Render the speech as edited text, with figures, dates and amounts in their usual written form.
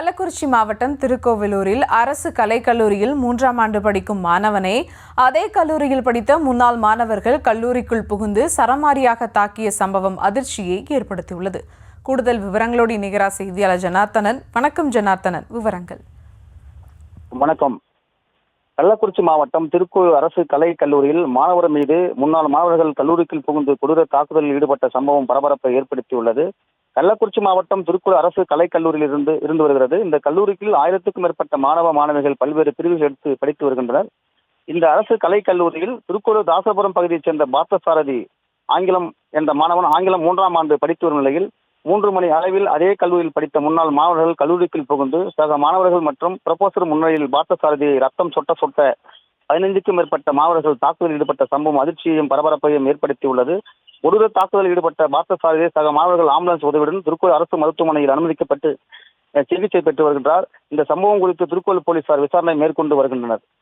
கள்ளக்குறிச்சி மாவட்டம் திருக்கோவிலூரில் அரசு கலைக்கல்லூரியில் 3ஆம் ஆண்டு படிக்கும் மாணவனை அதே கல்லூரியில் படித்த முன்னாள் மாணவர்கள் கல்லூரிக்குள் புகுந்து சரமாரியாக தாக்கிய சம்பவம் அதிர்ச்சியை ஏற்படுத்தியுள்ளது. கூடுதல் விவரங்களோடு இணைகிறார் செய்தியாளர் ஜனார்த்தனன். வணக்கம் ஜனார்த்தனன், விவரங்கள். வணக்கம். கள்ளக்குறிச்சி மாவட்டம் திருக்கோவிலூர் அரசு கலைக் கல்லூரியில் மாணவர் மீது முன்னாள் மாணவர்கள் கல்லூரிக்குள் புகுந்து கொடூர தாக்குதலில் ஈடுபட்ட சம்பவம் பரபரப்பை ஏற்படுத்தியுள்ளது. கள்ளக்குறிச்சி மாவட்டம் திருக்கோவிலூர் அரசு கலைக் கல்லூரியில் இருந்து வருகிறது. இந்த கல்லூரிக்கு 1000க்கும் மேற்பட்ட மாணவ மாணவிகள் பல்வேறு பிரிவுகள் எடுத்து படித்து வருகின்றனர். இந்த அரசு கலைக் கல்லூரியில் திருக்கோவிலூர் தாசபுரம் பகுதியைச் சேர்ந்த பார்த்தசாரதி ஆங்கிலம் என்ற மாணவன் ஆங்கிலம் 3ஆம் ஆண்டு படித்து வரும் நிலையில் 3 மணி அளவில் அதே கல்லூரியில் படித்த முன்னாள் மாணவர்கள் கல்லூரிக்குள் புகுந்து சக மாணவர்கள் மற்றும் புரொஃபசர் முன்னிலையில் பார்த்தசாரதியை ரத்தம் சொட்ட 15க்கும் மேற்பட்ட மாணவர்கள் தாக்குதலில் ஈடுபட்ட சம்பவம் அதிர்ச்சியையும் பரபரப்பையும் ஏற்படுத்தியுள்ளது. கொடூர தாக்குதலில் ஈடுபட்ட பார்த்தசாரதியை சக மாணவர்கள் ஆம்புலன்ஸ் உதவியுடன் திருக்கோவில் அரசு மருத்துவமனையில் அனுமதிக்கப்பட்டு சிகிச்சை பெற்று வருகின்றார். இந்த சம்பவம் குறித்து திருக்கோவில் போலீசார் விசாரணை மேற்கொண்டு வருகின்றனர்.